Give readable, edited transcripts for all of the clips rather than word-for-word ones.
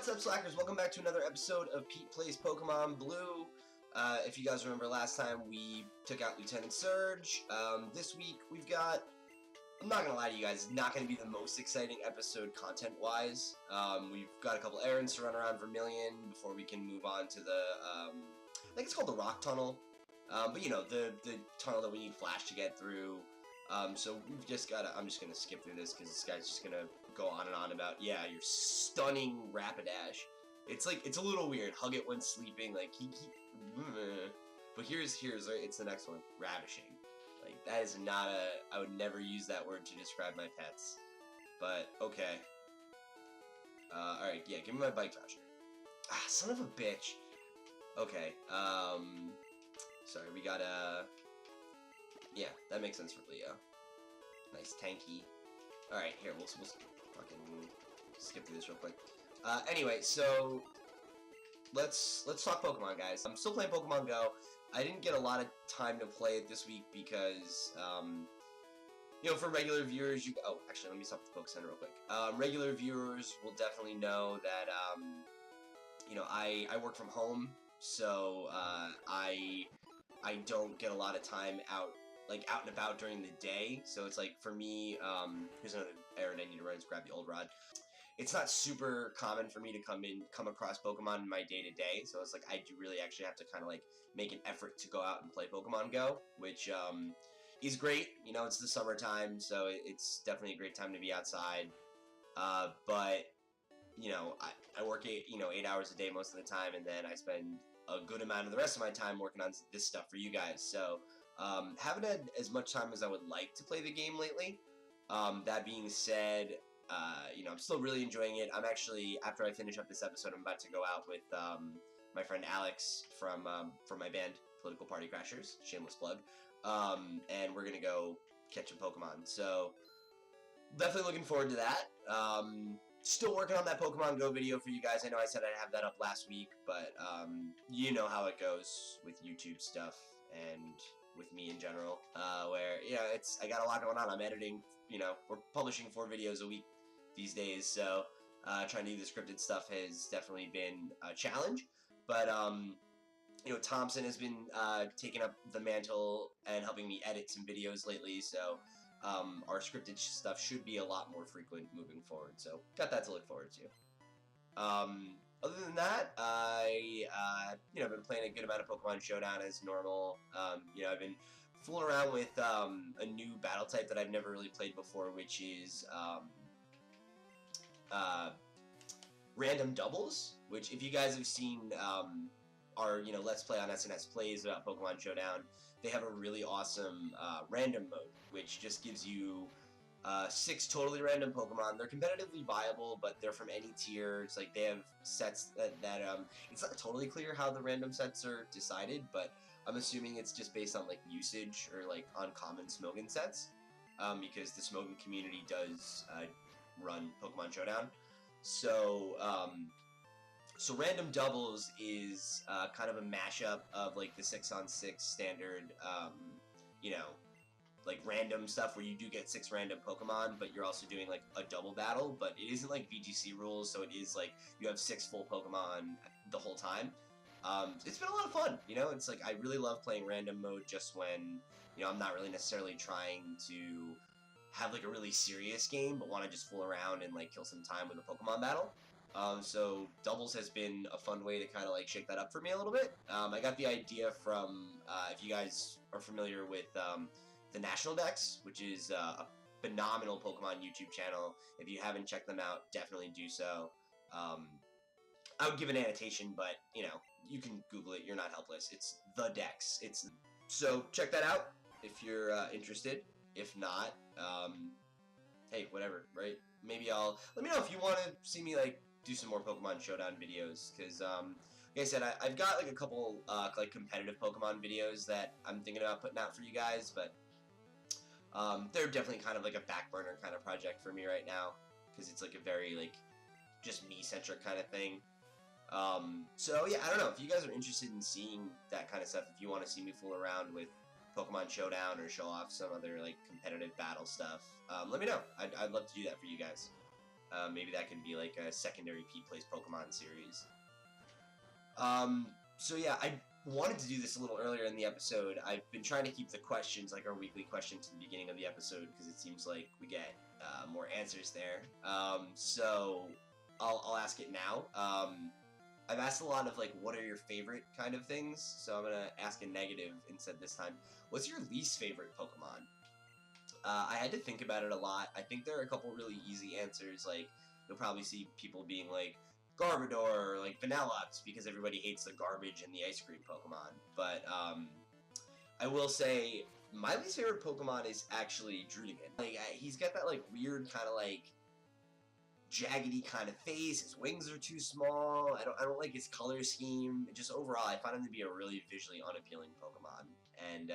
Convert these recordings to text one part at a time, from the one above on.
What's up, Slackers? Welcome back to another episode of Pete Plays Pokemon Blue. If you guys remember last time, we took out Lieutenant Surge. This week, we've got... I'm not gonna lie to you guys, it's not gonna be the most exciting episode content-wise. We've got a couple errands to run around Vermilion before we can move on to the, I think it's called the Rock Tunnel. But you know, the tunnel that we need Flash to get through. So we've just gotta, I'm just gonna skip through this because this guy's just gonna go on and on about, yeah, your stunning Rapidash. It's like, it's a little weird. Hug it when sleeping, like, but here's, it's the next one, ravishing. Like, that is not a, I would never use that word to describe my pets. But, okay. Alright, yeah, give me my bike voucher. Ah, son of a bitch. Okay, sorry, we got, yeah, that makes sense for Leo. Nice tanky. Alright, here, we'll fucking skip through this real quick. Anyway, so let's talk Pokemon, guys. I'm still playing Pokemon Go. I didn't get a lot of time to play it this week because, you know, for regular viewers, oh, actually, let me stop the Poke Center real quick. Regular viewers will definitely know that, you know, I work from home, so, I don't get a lot of time out and about during the day, so it's like, for me, here's another errand I need to run, is grab the old rod. It's not super common for me to come across Pokemon in my day-to-day, so it's like, I do really actually have to kind of, like, make an effort to go out and play Pokemon Go, which, is great. You know, it's the summertime, so it's definitely a great time to be outside, but, you know, I work 8 hours a day most of the time, and then I spend a good amount of the rest of my time working on this stuff for you guys, so, haven't had as much time as I would like to play the game lately. That being said, you know, I'm still really enjoying it. I'm actually, after I finish up this episode, I'm about to go out with my friend Alex from my band, Political Party Crashers, shameless plug, and we're gonna go catch some Pokemon. So, definitely looking forward to that. Still working on that Pokemon Go video for you guys. I know I said I'd have that up last week, but you know how it goes with YouTube stuff and with me in general, where, you know, I got a lot going on. I'm editing, you know, we're publishing 4 videos a week these days, so trying to do the scripted stuff has definitely been a challenge, but, you know, Thompson has been taking up the mantle and helping me edit some videos lately, so our scripted stuff should be a lot more frequent moving forward, so got that to look forward to. Other than that, you know, I've been playing a good amount of Pokemon Showdown as normal. You know, I've been fooling around with a new battle type that I've never really played before, which is random doubles. Which, if you guys have seen our, you know, Let's Play on SNS Plays about Pokemon Showdown, they have a really awesome random mode, which just gives you 6 totally random Pokemon. They're competitively viable, but they're from any tier. It's like they have sets that it's not totally clear how the random sets are decided, but I'm assuming it's just based on like usage or like uncommon Smogon sets, because the Smogon community does run Pokemon Showdown. So so random doubles is kind of a mashup of like the 6-on-6 standard, you know, like random stuff where you do get 6 random Pokemon, but you're also doing like a double battle, but it isn't like VGC rules, so it is like you have 6 full Pokemon the whole time. It's been a lot of fun, you know, it's like I really love playing random mode just when, you know, I'm not really necessarily trying to have like a really serious game, but want to just fool around and like kill some time with a Pokemon battle. So doubles has been a fun way to kind of like shake that up for me a little bit. I got the idea from, if you guys are familiar with, the National Dex, which is a phenomenal Pokemon YouTube channel. If you haven't checked them out, definitely do so. I would give an annotation, but, you know, you can Google it. You're not helpless. It's the Dex. So check that out if you're interested. If not, hey, whatever, right? Maybe let me know if you want to see me, like, do some more Pokemon Showdown videos, because, like I said, I've got, like, a couple, like, competitive Pokemon videos that I'm thinking about putting out for you guys, but they're definitely kind of like a back burner kind of project for me right now, because it's like a very, like, just me-centric kind of thing. So yeah, I don't know, if you guys are interested in seeing that kind of stuff, if you want to see me fool around with Pokemon Showdown or show off some other, like, competitive battle stuff, let me know. I'd love to do that for you guys. Maybe that can be like a secondary Pete Plays Pokemon series. So yeah, I wanted to do this a little earlier in the episode. I've been trying to keep the questions, like our weekly question, to the beginning of the episode because it seems like we get more answers there. So I'll ask it now. I've asked a lot of like, what are your favorite kind of things? So I'm gonna ask a negative instead this time. What's your least favorite Pokemon? I had to think about it a lot. I think there are a couple really easy answers. Like you'll probably see people being like Garbodor or like Vanilluxe because everybody hates the garbage and the ice cream Pokemon. But I will say my least favorite Pokemon is actually Drudigan. Like he's got that like weird kind of like jaggedy kind of face. His wings are too small. I don't like his color scheme. Just overall, I find him to be a really visually unappealing Pokemon. And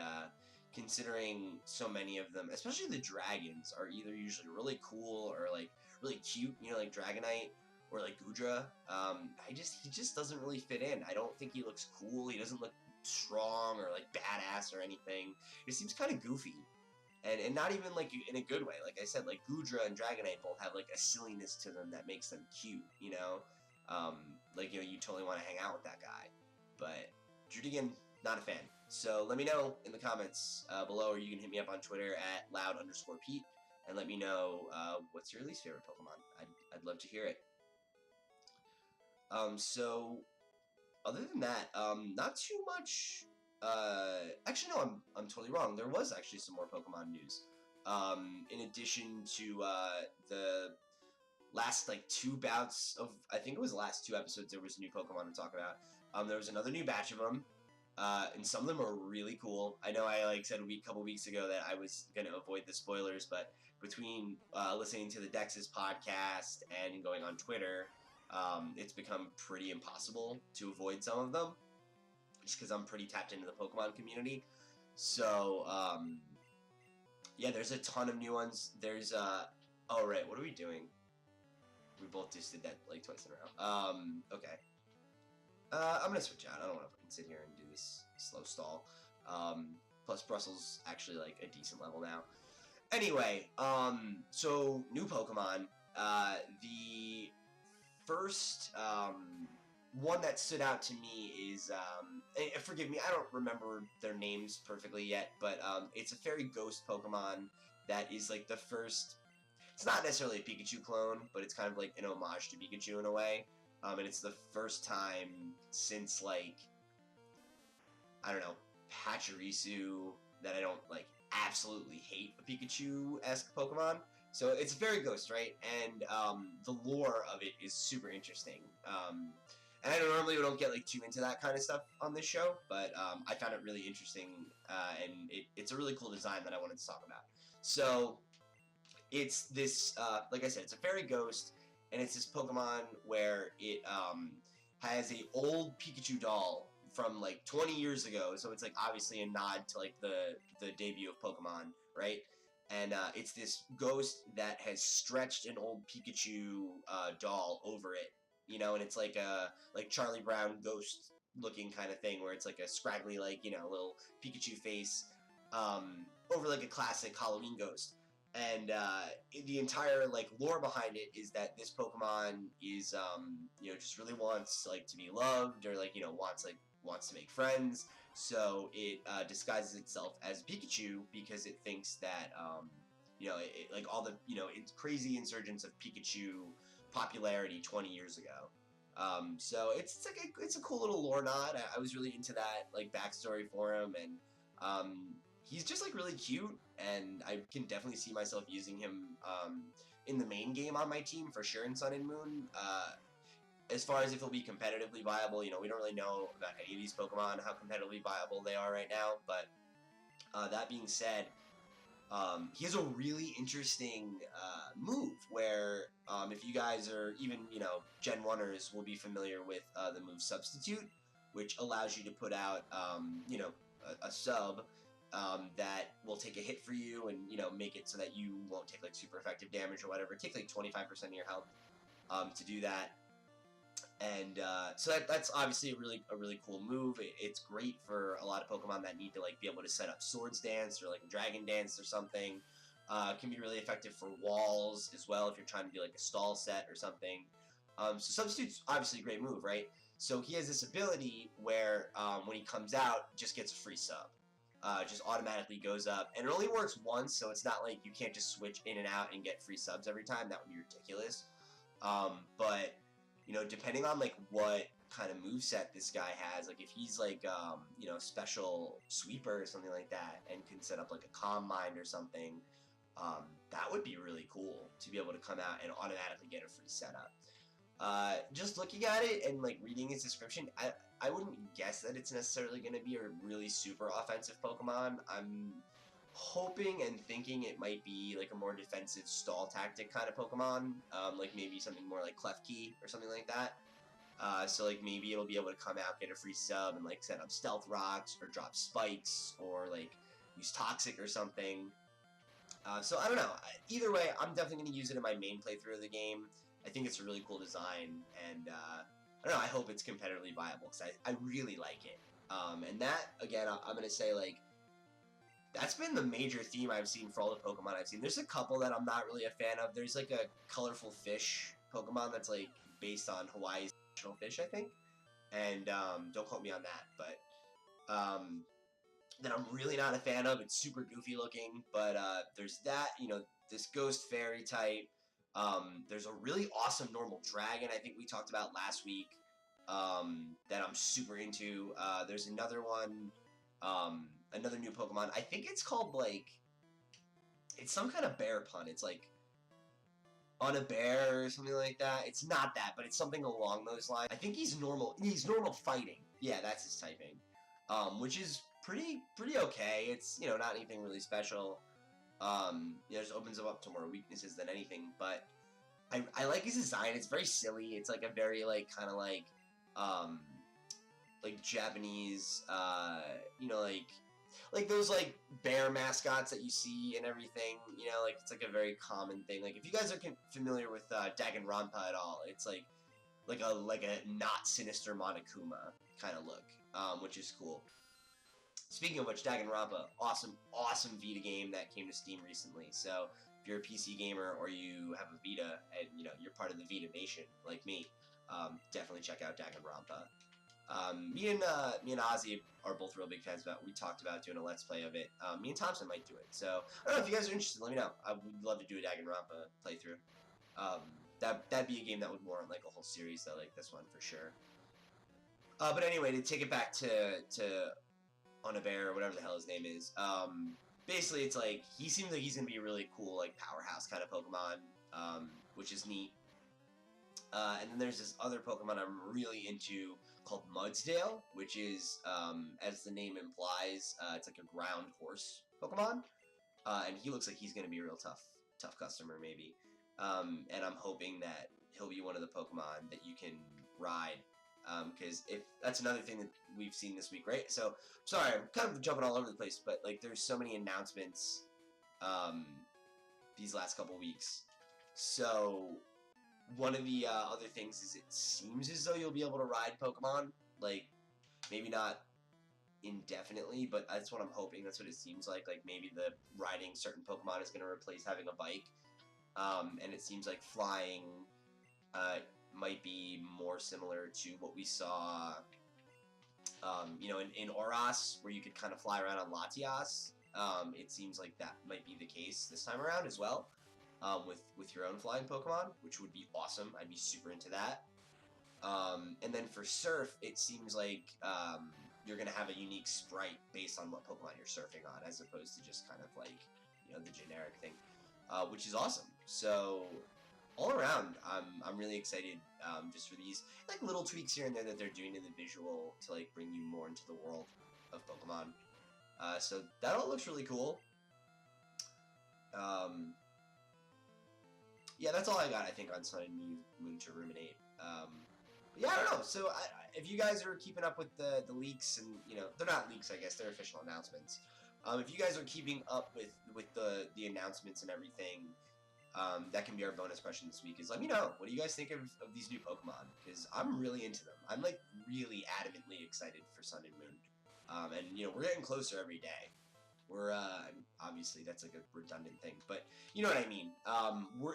considering so many of them, especially the dragons, are either usually really cool or like really cute. You know, like Dragonite or like Goodra. He just doesn't really fit in. I don't think he looks cool. He doesn't look strong or like badass or anything. It seems kind of goofy. And not even like in a good way. Like I said, like Goodra and Dragonite both have like a silliness to them that makes them cute, you know? Like, you know, you totally want to hang out with that guy. But Drudigan, not a fan. So let me know in the comments below, or you can hit me up on Twitter at loud_Pete and let me know what's your least favorite Pokemon. I'd love to hear it. So other than that, not too much. Actually, no, I'm totally wrong. There was actually some more Pokemon news. In addition to the last like 2 bouts of, I think it was the last 2 episodes, there was a new Pokemon to talk about. There was another new batch of them, and some of them are really cool. I know I like said a couple weeks ago that I was gonna avoid the spoilers, but between listening to the Dex's podcast and going on Twitter, it's become pretty impossible to avoid some of them, just because I'm pretty tapped into the Pokemon community. So, yeah, there's a ton of new ones. There's, oh, right, what are we doing? We both just did that, like, twice in a row. Okay. I'm gonna switch out. I don't want to fucking sit here and do this slow stall. Plus, Brussels actually, like, a decent level now. Anyway, so, new Pokemon. The first, one that stood out to me is, forgive me, I don't remember their names perfectly yet, but it's a fairy ghost Pokemon that is like the first, it's not necessarily a Pikachu clone, but it's kind of like an homage to Pikachu in a way, and it's the first time since like, I don't know, Pachirisu that I don't like absolutely hate a Pikachu-esque Pokemon. So it's a fairy ghost, right? And the lore of it is super interesting. And I normally don't get like too into that kind of stuff on this show, but I found it really interesting, and it's a really cool design that I wanted to talk about. So it's this, like I said, it's a fairy ghost, and it's this Pokemon where it has a old Pikachu doll from like 20 years ago. So it's like obviously a nod to like the debut of Pokemon, right? And it's this ghost that has stretched an old Pikachu doll over it, you know, and it's like a Charlie Brown ghost looking kind of thing, where it's like a scraggly, like, you know, little Pikachu face over like a classic Halloween ghost. And the entire like lore behind it is that this Pokemon is you know, just really wants like to be loved, or like, you know, wants to make friends. So it disguises itself as Pikachu because it thinks that you know, like all the, you know, it's crazy insurgence of Pikachu popularity 20 years ago. So it's like it's a cool little lore nod. I was really into that like backstory for him, and he's just like really cute, and I can definitely see myself using him in the main game on my team for sure in Sun and Moon. As far as if he'll be competitively viable, you know, we don't really know about any of these Pokemon, how competitively viable they are right now, but that being said, he has a really interesting move where if you guys are even, you know, Gen 1ers will be familiar with the move Substitute, which allows you to put out, you know, a sub that will take a hit for you and, you know, make it so that you won't take like super effective damage or whatever. Take like 25% of your health to do that. And so that's obviously a really cool move. It's great for a lot of Pokemon that need to like be able to set up Swords Dance or like Dragon Dance or something, Can be really effective for walls as well if you're trying to do like a stall set or something. So Substitute's obviously a great move, right? So he has this ability where when he comes out, just gets a free sub. Just automatically goes up, and it only works once, so it's not like you can't just switch in and out and get free subs every time. That would be ridiculous. But you know, depending on like what kind of moveset this guy has, like if he's like you know, special sweeper or something like that, and can set up like a calm mind or something, that would be really cool to be able to come out and automatically get a free setup. Just looking at it and like reading his description, I wouldn't guess that it's necessarily going to be a really super offensive Pokemon. I'm hoping and thinking it might be like a more defensive stall tactic kind of Pokemon, like maybe something more like Klefki or something like that. So like maybe it'll be able to come out, get a free sub, and like set up Stealth Rocks or drop Spikes or like use Toxic or something. So I don't know. Either way, I'm definitely going to use it in my main playthrough of the game. I think it's a really cool design, and I don't know, I hope it's competitively viable, because I really like it. And that, again, I'm going to say, like, that's been the major theme I've seen for all the Pokemon I've seen. There's a couple that I'm not really a fan of. There's, like, a colorful fish Pokemon that's, like, based on Hawaii's national fish, I think. And don't quote me on that, but that I'm really not a fan of. It's super goofy looking, but there's that, you know, this Ghost Fairy type. There's a really awesome normal dragon I think we talked about last week that I'm super into. There's another one, another new Pokemon. I think it's called, like, it's some kind of bear pun. It's like on a bear or something like that. It's not that, but it's something along those lines. I think he's normal. He's normal fighting. Yeah, that's his typing, which is pretty okay. It's, you know, not anything really special. You know, just opens him up to more weaknesses than anything, but I like his design. It's very silly. It's like a very like kind of like Japanese, you know, like those like bear mascots that you see and everything. You know, like it's like a very common thing. Like if you guys are familiar with Danganronpa at all, it's like a not sinister Monokuma kind of look, which is cool. Speaking of which, Danganronpa, awesome Vita game that came to Steam recently. So if you're a PC gamer or you have a Vita and you know you're part of the Vita Nation like me, definitely check out Danganronpa. Me and Ozzy are both real big fans of it. We talked about doing a Let's Play of it. Me and Thompson might do it. So I don't know if you guys are interested. Let me know. I would love to do a Danganronpa playthrough. That'd be a game that would warrant like a whole series though, like this one for sure. But anyway, to take it back to on a bear or whatever the hell his name is. Basically, it's like he seems like he's gonna be a really cool like powerhouse kind of Pokemon, which is neat. And then there's this other Pokemon I'm really into called Mudsdale, which is, as the name implies, it's like a ground horse Pokemon, and he looks like he's gonna be a real tough customer maybe. And I'm hoping that he'll be one of the Pokemon that you can ride. Because if that's another thing that we've seen this week, right? So, sorry, I'm kind of jumping all over the place, but like, there's so many announcements, these last couple weeks. So, one of the other things is it seems as though you'll be able to ride Pokemon, like maybe not indefinitely, but that's what I'm hoping. That's what it seems like. Like maybe the riding certain Pokemon is going to replace having a bike, and it seems like flying might be more similar to what we saw, you know, in Oras, where you could kind of fly around on Latias. It seems like that might be the case this time around as well, with your own flying Pokemon, which would be awesome. I'd be super into that. And then for Surf, it seems like you're going to have a unique sprite based on what Pokemon you're surfing on, as opposed to just kind of like, you know, the generic thing, which is awesome. So all around, I'm really excited, just for these like little tweaks here and there that they're doing in the visual to like bring you more into the world of Pokemon. So that all looks really cool. Yeah, that's all I got, I think, on Sun and Moon to ruminate. But yeah, I don't know. So if you guys are keeping up with the leaks, and you know, they're not leaks, I guess, they're official announcements. If you guys are keeping up with the announcements and everything, that can be our bonus question this week, is let me know. What do you guys think of these new Pokemon? Because I'm really into them. I'm like really adamantly excited for Sun and Moon. And you know, we're getting closer every day. We're obviously that's like a redundant thing, but you know what I mean.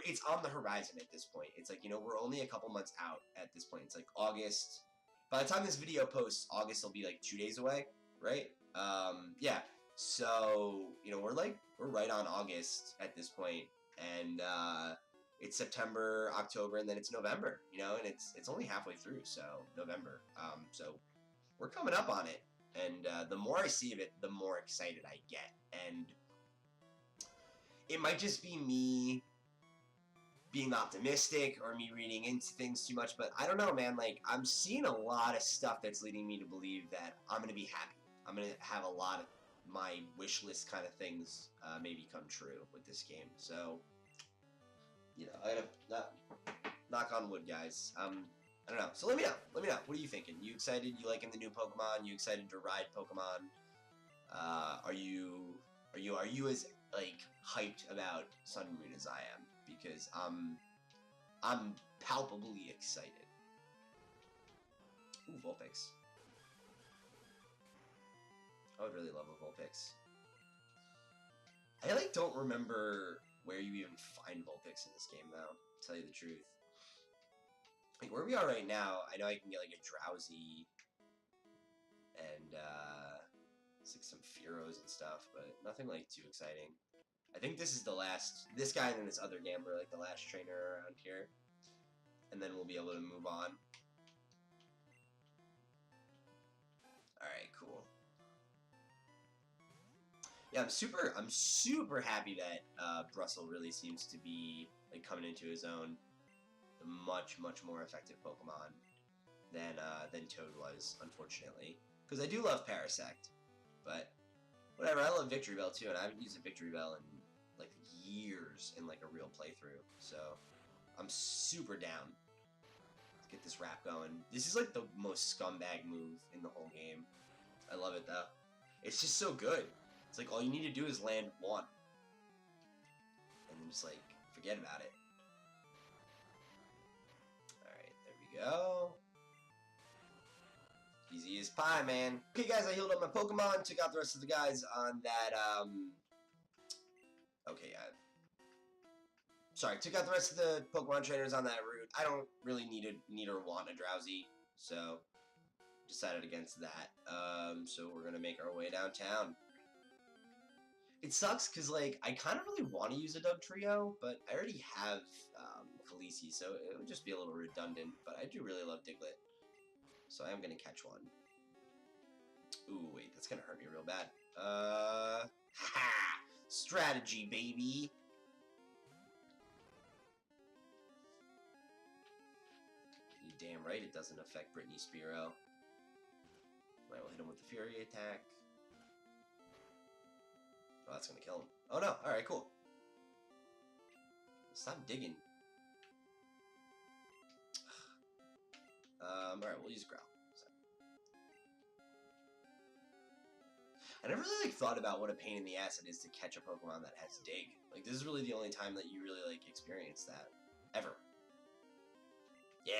It's on the horizon at this point. It's like, you know, we're only a couple months out at this point. It's like August. By the time this video posts, August will be like 2 days away, right? Yeah. So, you know, we're right on August at this point, and it's September, October, and then it's November, you know, and it's only halfway through, so November. So we're coming up on it, and the more I see of it, the more excited I get, and it might just be me being optimistic or me reading into things too much, but I don't know, man. Like, I'm seeing a lot of stuff that's leading me to believe that I'm gonna be happy. I'm gonna have a lot of my wish list kind of things maybe come true with this game. So, you know, I gotta knock on wood, guys. I don't know. So let me know. Let me know. What are you thinking? You excited? You liking the new Pokemon? You excited to ride Pokemon? Are you as like hyped about Sun and Moon as I am? Because I'm palpably excited. Ooh, Vulpix. I would really love a Vulpix. I like don't remember where you even find Vulpix in this game though, to tell you the truth. Like where we are right now, I know I can get like a Drowsy and it's like some Fearos and stuff, but nothing like too exciting. I think this is the last, this guy and then this other gambler, like the last trainer around here. And then we'll be able to move on. Alright, cool. Yeah, I'm super happy that Brussel really seems to be like coming into his own. A much more effective Pokemon than Toad was, unfortunately. Because I do love Parasect, but whatever. I love Victory Bell too, and I haven't used a Victory Bell in like years in like a real playthrough. So I'm super down to get this rap going. This is like the most scumbag move in the whole game. I love it though. It's just so good. It's like all you need to do is land one, and then just like forget about it. Go. Easy as pie, man. Okay, guys, I healed up my Pokemon, took out the rest of the guys on that, okay, sorry, took out the rest of the Pokemon trainers on that route. I don't really need or want a Drowsy, so decided against that. So we're gonna make our way downtown. It sucks, because, like, I kind of really want to use a Dugtrio, but I already have, Khaleesi, so it would just be a little redundant, but I do really love Diglett. So I am going to catch one. Ooh, wait, that's going to hurt me real bad. Ha! Strategy, baby! You damn right it doesn't affect Brittany Spearow. Right, we'll hit him with the Fury attack. Oh, that's going to kill him. Oh, no. Alright, cool. Stop digging. Alright, we'll use Growl. So. I never really, like, thought about what a pain in the ass it is to catch a Pokemon that has Dig. Like, this is really the only time that you really, like, experience that. Ever. Yeah!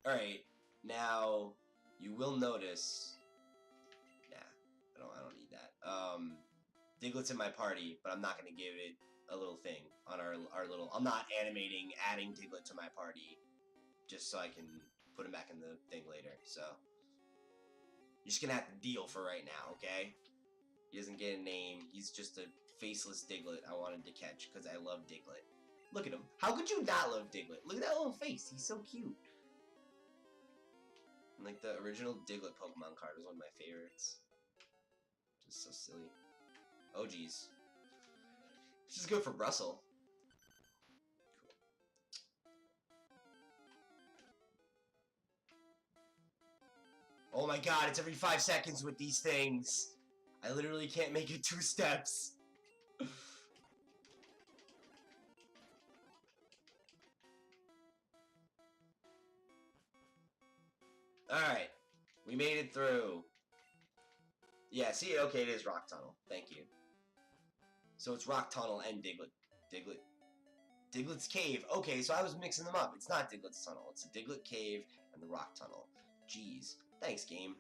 Alright, now, you will notice... Nah, I don't need that. Diglett's in my party, but I'm not going to give it a little thing on our little... I'm not animating adding Diglett to my party just so I can put him back in the thing later, so... You're just going to have to deal for right now, okay? He doesn't get a name. He's just a faceless Diglett I wanted to catch because I love Diglett. Look at him. How could you not love Diglett? Look at that little face. He's so cute. And, like, the original Diglett Pokemon card was one of my favorites. Just so silly. Oh, jeez. This is good for Brussel. Cool. Oh my god, it's every 5 seconds with these things. I literally can't make it 2 steps. Alright. We made it through. Yeah, see, okay, it is Rock Tunnel. Thank you. So it's Rock Tunnel and Diglett. Diglett's Cave. Okay, so I was mixing them up. It's not Diglett's Tunnel. It's the Diglett Cave and the Rock Tunnel. Jeez. Thanks, game.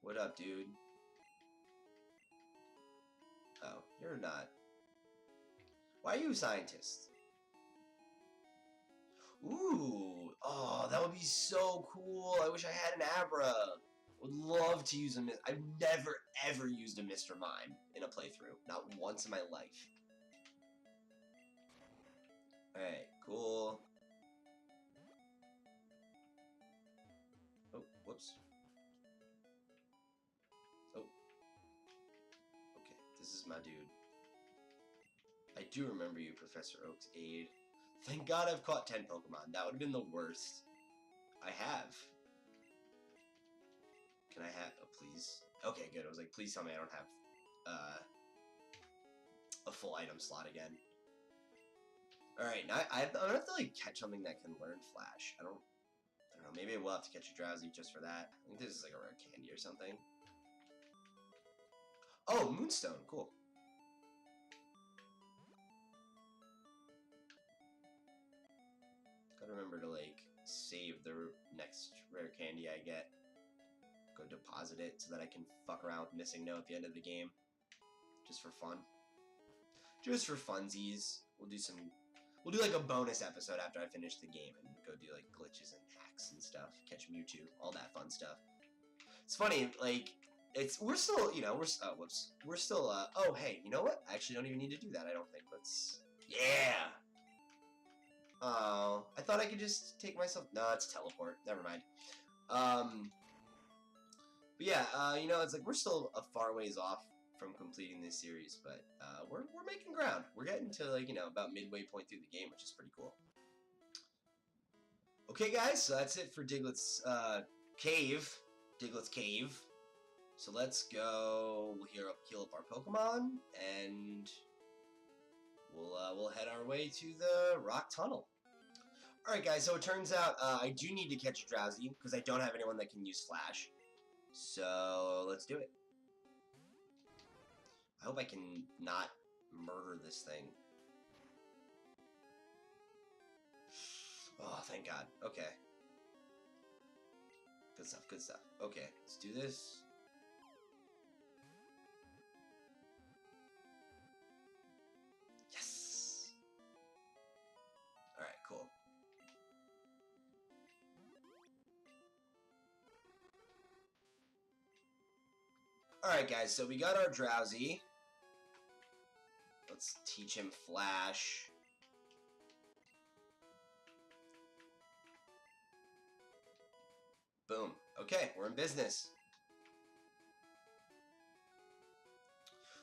What up, dude? Oh, you're not. Why are you a scientist? Ooh, oh, that would be so cool. I wish I had an Abra. Would love to use a. I've never ever used a Mr. Mime in a playthrough. Not once in my life. Alright, cool. Oh, whoops. Oh. Okay, this is my dude. I do remember you, Professor Oak's aide. Thank God I've caught 10 Pokemon. That would have been the worst. I have. Can I have... Oh, please. Okay, good. I was like, please tell me I don't have a full item slot again. Alright, now I'm gonna have to, like, catch something that can learn Flash. I don't know. Maybe I will have to catch a Drowsy just for that. I think this is, like, a rare candy or something. Oh, Moonstone. Cool. Gotta remember to, like, save the next rare candy I get. Go deposit it so that I can fuck around with Missing No at the end of the game. Just for fun. Just for funsies. We'll do like a bonus episode after I finish the game and go do like glitches and hacks and stuff. Catch Mewtwo. All that fun stuff. It's funny, like, we're still, you know, we're still, oh, hey, you know what? I actually don't even need to do that, I don't think. Let's, yeah! Oh, I thought I could just take myself, no, it's teleport, never mind. But yeah, you know, it's like, we're still a far ways off from completing this series, but, we're making ground. We're getting to, like, you know, about midway point through the game, which is pretty cool. Okay, guys, so that's it for Diglett's, cave. Diglett's cave. So let's go. We'll heal up our Pokemon, and we'll head our way to the rock tunnel. All right, guys. So it turns out I do need to catch a Drowsy because I don't have anyone that can use Flash. So let's do it. I hope I can not murder this thing. Oh, thank God. Okay. Good stuff, good stuff. Okay, let's do this. Yes! Alright, cool. Alright, guys, so we got our Drowsy. Let's teach him Flash. Boom. Okay, we're in business.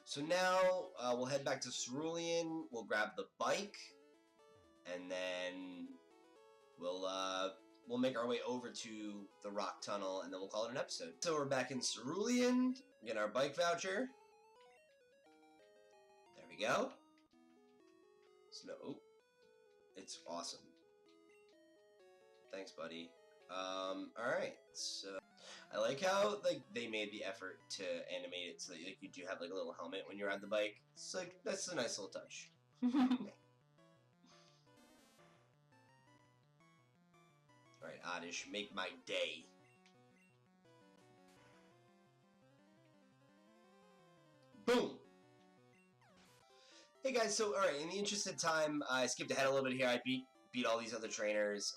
So now we'll head back to Cerulean. We'll grab the bike, and then we'll make our way over to the rock tunnel, and then we'll call it an episode. So we're back in Cerulean. Get our bike voucher. There we go. So no, oh, it's awesome. Thanks, buddy. Alright, so I like how like they made the effort to animate it so that like you do have like a little helmet when you're on the bike. It's like that's a nice little touch. Alright, Oddish, make my day. Boom! Hey guys, so alright, in the interest of time, I skipped ahead a little bit here. I beat all these other trainers.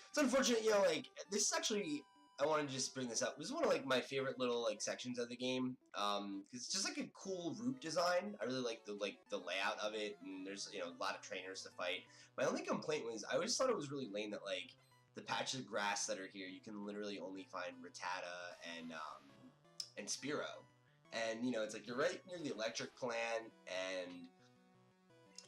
It's unfortunate, you know, like, this is actually, I want to just bring this up. This is one of, like, my favorite little, like, sections of the game. Cause it's just, like, a cool route design. I really like the layout of it, and there's, you know, a lot of trainers to fight. My only complaint was, I always thought it was really lame that, like, the patches of grass that are here, you can literally only find Rattata and Spearow. And, you know, it's like, you're right near the electric plant, and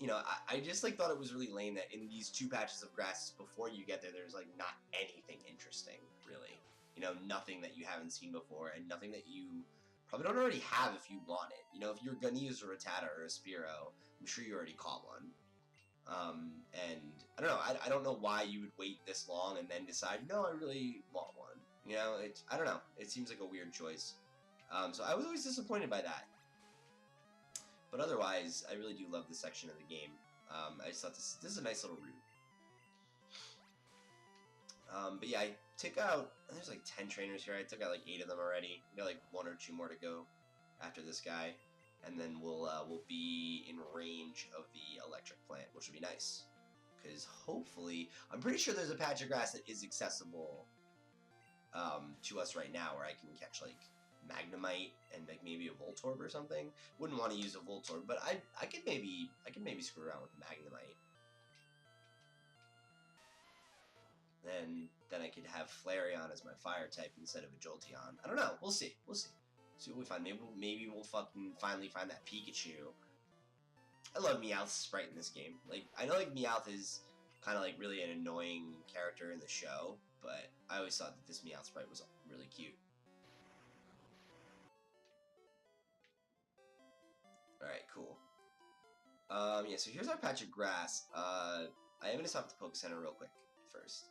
you know, I just, like, thought it was really lame that in these two patches of grass before you get there, there's, like, not anything interesting, really. You know, nothing that you haven't seen before, and nothing that you probably don't already have if you want it. You know, if you're gonna use a Rattata or a Spearow, I'm sure you already caught one. And, I don't know, I don't know why you would wait this long and then decide, no, I really want one. You know, I don't know, it seems like a weird choice. So I was always disappointed by that. But otherwise, I really do love this section of the game. I just thought this is a nice little route. But yeah, I took out, there's like 10 trainers here. I took out like 8 of them already. We got like 1 or 2 more to go after this guy. And then we'll be in range of the electric plant, which would be nice. Because hopefully, I'm pretty sure there's a patch of grass that is accessible to us right now, where I can catch like Magnemite and like maybe a Voltorb or something. Wouldn't want to use a Voltorb, but I could maybe screw around with Magnemite. Then I could have Flareon as my fire type instead of a Jolteon. I don't know. We'll see. We'll see. See what we find. Maybe we'll fucking finally find that Pikachu. I love Meowth's sprite in this game. Like, I know like Meowth is kind of like really an annoying character in the show, but I always thought that this Meowth sprite was really cute. Alright, cool. Yeah, so here's our patch of grass. I am going to stop at the Poke Center real quick first.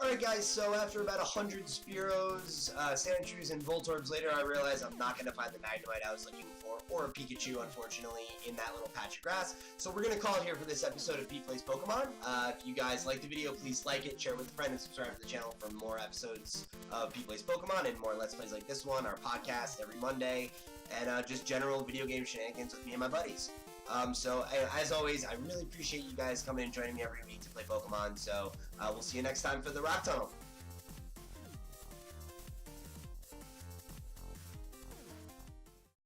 Alright guys, so after about 100 Spearows, Sandshrews, and Voltorbs later, I realized I'm not going to find the Magnemite I was looking for, or a Pikachu, unfortunately, in that little patch of grass. So we're going to call it here for this episode of Pete Plays Pokemon. If you guys like the video, please like it, share it with a friend, and subscribe to the channel for more episodes of Pete Plays Pokemon, and more Let's Plays like this one, our podcast every Monday, and just general video game shenanigans with me and my buddies. So, as always, I really appreciate you guys coming and joining me every week to play Pokemon, so we'll see you next time for the Rock Tunnel.